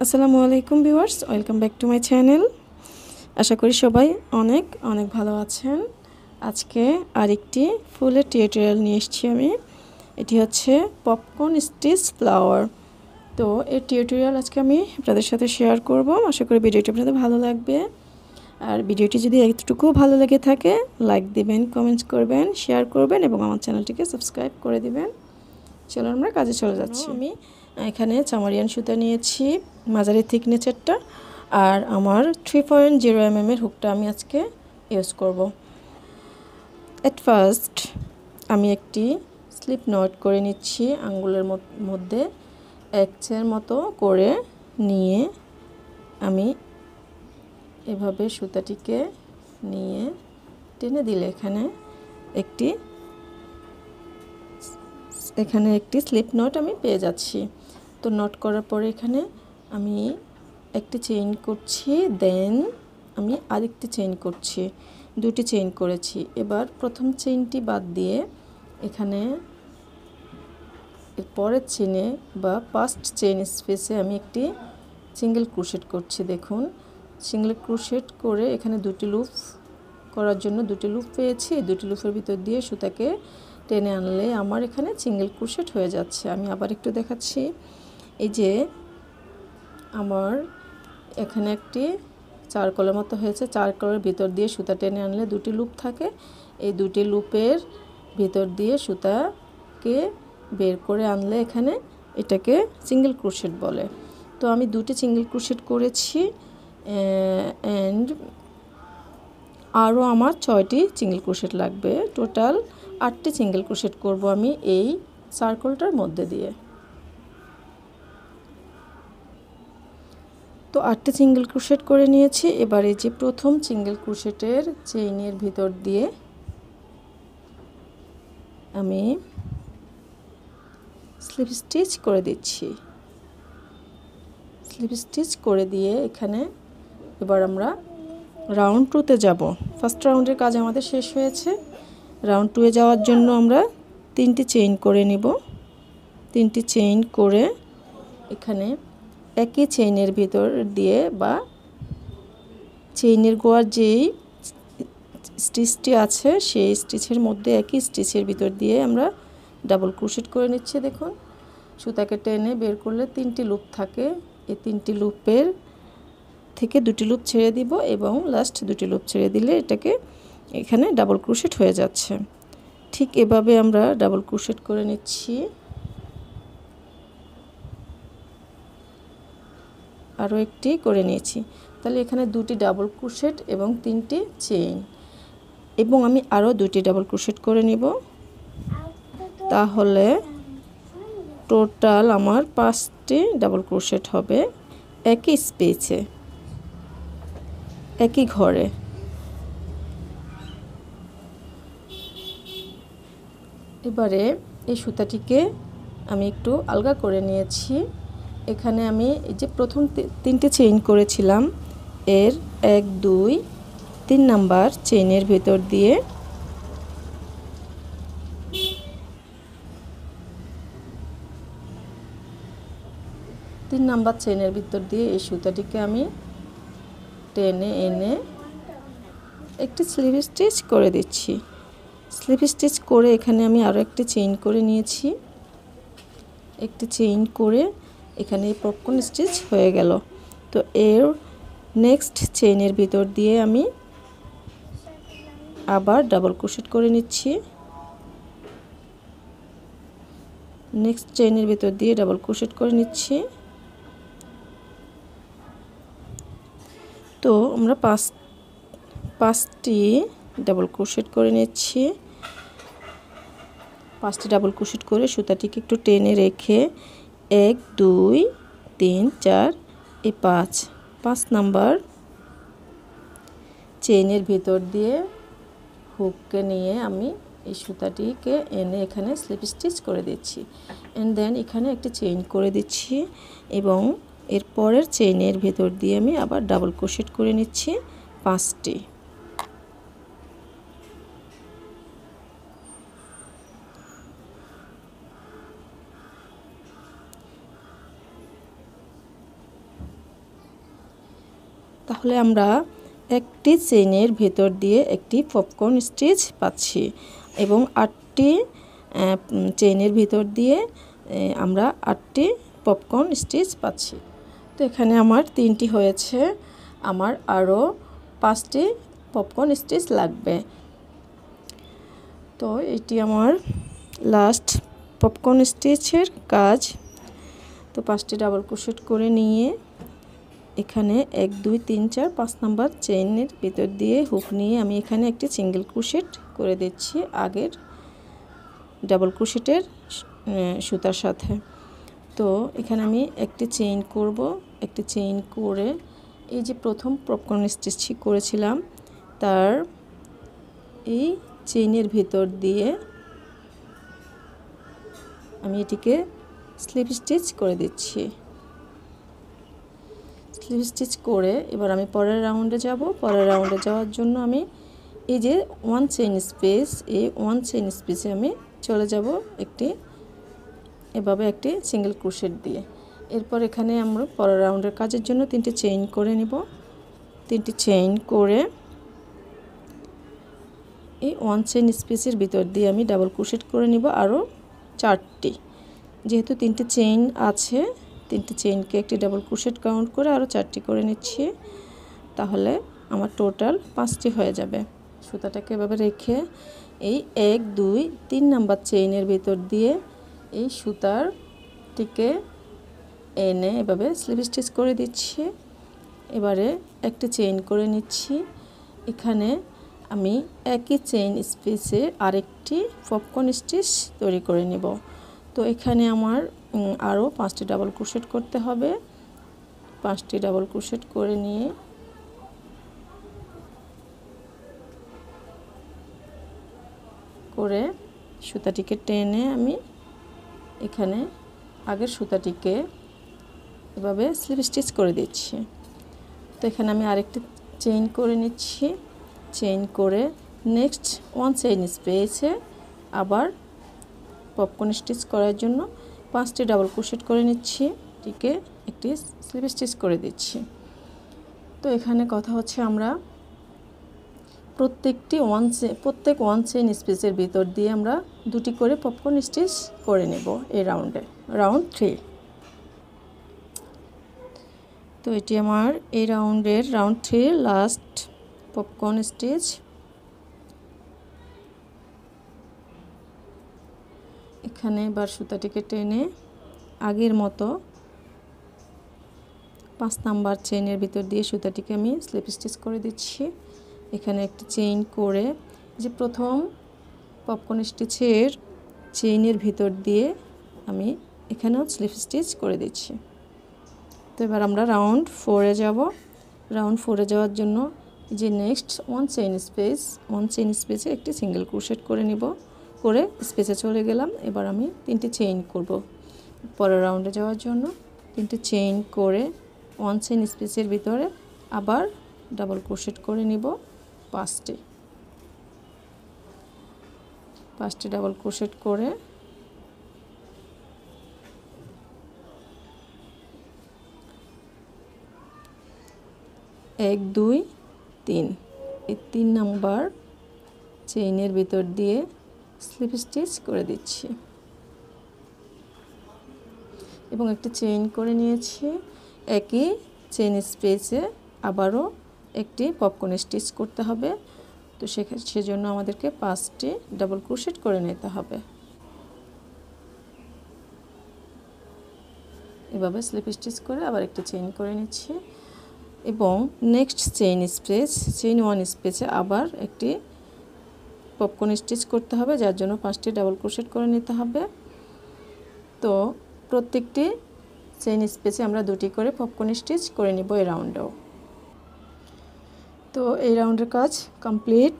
আসসালামুয়ালাইকুম viewers, welcome back to my channel. আশা করি সবাই অনেক অনেক ভালো আছেন। আজকে আরেকটি ফুলের টিউটোরিয়াল নিয়ে এসেছি আমি। এটি হচ্ছে পপকর্ন স্টিচ ফ্লাওয়ার। তো এই টিউটোরিয়াল আজকে আমি আপনাদের সাথে শেয়ার করব। আশা করি ভিডিওটি আপনাদের ভালো লাগবে। আর ভিডিওটি যদি একটুকু ভালো লেগে থাকে লাইক দিবেন, কমেন্টস করবেন, শেয়ার করবেন এবং আমার চ্যানেলটিকে সাবস্ক্রাইব করে দিবেন। চলো আমরা কাজে চলে যাচ্ছি। আমি এখানে চামারিয়ান সুতা নিয়েছি, মাঝারি থিকনেসেরটা, আর আমার 3.0 mm এর হুকটা আমি আজকে ইউজ করব। এট ফার্স্ট আমি একটি স্লিপ নট করে নিচ্ছি, আঙ্গুলের মধ্যে একচের মতো করে নিয়ে আমি এভাবে সুতাটিকে নিয়ে টেনে দিলে এখানে একটি স্লিপ নট আমি পেয়ে যাচ্ছি। তো নট করার পরে এখানে আমি একটি চেইন করছি, দেন আমি আরেকটি চেইন করছি, দুটি চেইন করেছি। এবার প্রথম চেইনটি বাদ দিয়ে এখানে পরের চেইনে বা ফার্স্ট চেইন স্পেসে আমি একটি সিঙ্গেল ক্রোশেট করছি। দেখুন, সিঙ্গেল ক্রোশেট করে এখানে দুটি লুপ করার জন্য দুটি লুপ পেয়েছি। এই দুটি লুপের ভিতর দিয়ে সুতাকে টেনে আনলে আমার এখানে সিঙ্গেল ক্রোশেট হয়ে যাচ্ছে। আমি আবার একটু দেখাচ্ছি। এই যে আমার এখানে একটি চারকোলের মতো হয়েছে, চারকোলের ভিতর দিয়ে সুতা টেনে আনলে দুটি লুপ থাকে। এই দুটি লুপের ভিতর দিয়ে সুতাকে বের করে আনলে এটাকে সিঙ্গেল ক্রোশেট বলে। তো আমি দুটি সিঙ্গেল ক্রোশেট করেছি অ্যান্ড আরও আমার 6টি সিঙ্গেল ক্রোশেট লাগবে। টোটাল 8টি সিঙ্গেল ক্রোশেট করব আমি এই সার্কেলটার মধ্যে দিয়ে। তো 8টি সিঙ্গেল ক্রোশেট করে নিয়েছি। এবার এই যে প্রথম সিঙ্গেল ক্রোশেটের চেইনের ভিতর দিয়ে আমি স্লিপ স্টিচ করে দিচ্ছি। স্লিপ স্টিচ করে দিয়ে এবার আমরা রাউন্ড 2তে যাব। ফার্স্ট রাউন্ডের কাজ আমাদের শেষ হয়েছে। রাউন্ড 2-এ যাওয়ার জন্য আমরা 3টি চেইন করে নিব। 3টি চেইন করে এখানে একই চেইনের ভিতর দিয়ে বা চেইনের গোড়ার যেই স্টিচটি আছে সেই স্টিচের মধ্যে একই স্টিচের ভিতর দিয়ে আমরা ডাবল ক্রোশেট করে নিচ্ছি। দেখুন, সুতাকে টেনে বের করলে 3টি লুপ থাকে। এই 3টি লুপের থেকে দুটি লুপ ছেড়ে দিব এবং লাস্ট দুটি লুপ ছেড়ে দিলে এখানে ডাবল ক্রোশেট হয়ে যাচ্ছে। ঠিক এভাবে আমরা ডাবল ক্রোশেট করে নিচ্ছি। আরও একটি করে নিয়েছি। তাহলে এখানে দুটি ডাবল ক্রোশেট এবং 3টি চেইন, এবং আমি আরও 2টি ডাবল ক্রোশেট করে নিব। তাহলে টোটাল আমার 5টি ডাবল ক্রোশেট হবে একই স্পেসে, একই ঘরে। এবারে এই সুতাটিকে আমি একটু আলগা করে নিয়েছি। এখানে আমি এই যে প্রথম 3টে চেইন করেছিলাম এর 1, 2, 3 নাম্বার চেইনের ভেতর দিয়ে এই সুতাটিকে আমি টেনে এনে একটি স্লিপ স্টিচ করে দিচ্ছি। স্লিপ স্টিচ করে এখানে আমি আরও একটি চেইন করে নিয়েছি। একটি চেইন করে এখানে পপকর্ন স্টিচ হয়ে গেল। তো এর নেক্সট চেইনের ভিতর দিয়ে আমি আবার ডাবল ক্রোশেট করে নিচ্ছি। নেক্সট চেইনের ভিতর দিয়ে ডাবল ক্রোশেট করে নিচ্ছি। তো আমরা 5টি ডাবল ক্রোশেট করে নিচ্ছি। 5টি ডাবল ক্রোশেট করে সুতাটিকে একটু টেনে রেখে 1, 2, 3, 4 এই 5 নাম্বার চেইনের ভিতর দিয়ে হুককে নিয়ে আমি এই সুতাটিকে এনে এখানে স্লিপ স্টিচ করে দিচ্ছি। অ্যান্ড দেন এখানে একটি চেইন করে দিচ্ছি এবং এর পরের চেইনের ভিতর দিয়ে আমি আবার ডাবল ক্রোশেট করে নিচ্ছি 5টি। তাহলে আমরা একটি চেইনের ভেতর দিয়ে একটি পপকর্ন স্টিচ পাচ্ছি এবং 8টি চেইনের ভিতর দিয়ে আমরা 8টি পপকর্ন স্টিচ পাচ্ছি। তো এখানে আমার 3টি হয়েছে, আমার আরও 5টি পপকর্ন স্টিচ লাগবে। তো এটি আমার লাস্ট পপকর্ন স্টিচের কাজ। তো 5টি ডাবল ক্রোশেট করে নিয়ে এখানে 1 2 3 4 5 নাম্বার চেইনের ভিতর দিয়ে হুক নিয়ে আমি এখানে একটি সিঙ্গেল ক্রোশেট করে দিচ্ছি আগের ডাবল ক্রোশেটের সুতার সাথে। তো এখানে আমি একটি চেইন করব, একটি চেইন করে এই যে প্রথম পপকর্ন স্টিচ করেছিলাম তার এই চেইনের ভিতর দিয়ে আমি এটিকে স্লিপ স্টিচ করে দিচ্ছি। স্লিপ স্টিচ করে এবার আমি পরের রাউন্ডে যাব। পরের রাউন্ডে যাওয়ার জন্য আমি এই যে 1 চেইন স্পেস, এই 1 চেইন স্পেসে আমি চলে যাব একটি এভাবে একটি সিঙ্গেল ক্রোশেট দিয়ে। এরপর এখানে আমরা পরের রাউন্ডের কাজের জন্য 3টি চেইন করে নিব। 3টি চেইন করে এই 1 চেইন স্পেসের ভিতর দিয়ে আমি ডাবল ক্রোশেট করে নিব আরও 4টি। যেহেতু 3টি চেইন আছে, 3টি চেইনকে একটি ডাবল ক্রোশেট কাউন্ট করে আরও 4টি করে নিচ্ছি, তাহলে আমার টোটাল 5টি হয়ে যাবে। সুতাটাকে এভাবে রেখে এই 1 2 3 নাম্বার চেইনের ভিতর দিয়ে এই সুতারটিকে এনে এভাবে স্লিপ স্টিচ করে দিচ্ছি। এবারে একটি চেইন করে নিচ্ছি। এখানে আমি একই চেইন স্পেসে আরেকটি পপকর্ন স্টিচ তৈরি করে নেব। তো এখানে আমার আরও 5টি ডাবল ক্রোশেট করতে হবে। 5টি ডাবল ক্রোশেট করে নিয়ে করে সুতাটিকে টেনে আমি এখানে আগের সুতাটিকে এভাবে স্লিপ স্টিচ করে দিচ্ছি। তো এখানে আমি আরেকটি চেইন করে নিচ্ছি। চেইন করে নেক্সট 1 চেইন স্পেসে আবার পপকর্ন স্টিচ করার জন্য 5টি ডাবল ক্রোশেট করে নিচ্ছি, এটিকে একটি স্লিপ স্টিচ করে দিচ্ছি। তো এখানে কথা হচ্ছে আমরা প্রত্যেক 1 চেইন স্পেসের ভিতর দিয়ে আমরা 2টি করে পপকর্ন স্টিচ করে নেব এই রাউন্ডে, রাউন্ড 3। তো এটি আমার এই রাউন্ডের রাউন্ড 3 লাস্ট পপকর্ন স্টিচ। এখানে এবার সুতাটিকে টেনে আগের মতো 5 নাম্বার চেইনের ভিতর দিয়ে সুতাটিকে আমি স্লিপ স্টিচ করে দিচ্ছি। এখানে একটি চেইন করে যে প্রথম পপকর্ন স্টিচের চেইনের ভিতর দিয়ে আমি এখানেও স্লিপ স্টিচ করে দিচ্ছি। তো এবার আমরা রাউন্ড 4-এ যাব। রাউন্ড 4-এ যাওয়ার জন্য যে নেক্সট 1 চেইন স্পেসে একটি সিঙ্গেল ক্রোশেট করে নিব, করে স্পেসে চলে গেলাম। এবার আমি 3টি চেইন করব পরের রাউন্ডে যাওয়ার জন্য। 3টি চেইন করে 1 চেইন স্পেসের ভিতরে আবার ডাবল ক্রোশেট করে নিব 5টি ডাবল ক্রোশেট করে এক 2 3 এই 3 নাম্বার চেইনের ভিতর দিয়ে স্লিপ স্টিচ করে দিচ্ছি এবং একটি চেইন করে নিয়েছি। একই চেইন স্পেসে আবারও একটি পপকর্ন স্টিচ করতে হবে। তো সেজন্য আমাদেরকে 5টি ডাবল ক্রোশেট করে নিতে হবে। এভাবে স্লিপ স্টিচ করে আবার একটি চেইন করে নিচ্ছি এবং নেক্সট চেইন 1 স্পেসে আবার একটি পপকর্ন স্টিচ করতে হবে, যার জন্য 5টি ডাবল ক্রোশেট করে নিতে হবে। তো প্রত্যেকটি চেইন স্পেসে আমরা 2টি করে পপকর্ন স্টিচ করে নিব এই রাউন্ডেও। তো এই রাউন্ডের কাজ কমপ্লিট।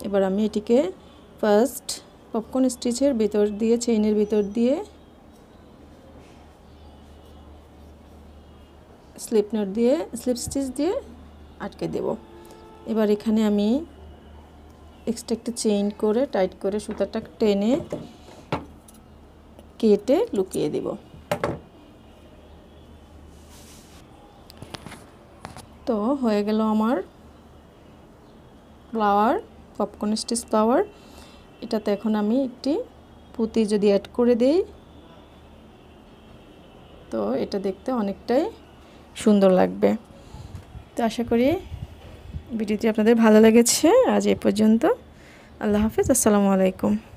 এবার আমি এটিকে ফার্স্ট পপকর্ন স্টিচের ভিতর দিয়ে চেইনের ভিতর দিয়ে স্লিপ স্টিচ দিয়ে আটকে দেব। এবার এখানে আমি এক্সট্রা একটা চেইন করে টাইট করে সুতাটা টেনে কেটে লুকিয়ে দেব। তো তো হয়ে গেল আমার ফ্লাওয়ার, পপকর্ন স্টিচ ফ্লাওয়ার। এটাতে এখন আমি একটি পুঁতি যদি অ্যাড করে দেই, তো এটা দেখতে অনেকটাই সুন্দর লাগবে। তো আশা করি ভিডিওটি আপনাদের ভালো লেগেছে। আজ এ পর্যন্ত। আল্লাহ হাফেজ। আসসালামু আলাইকুম।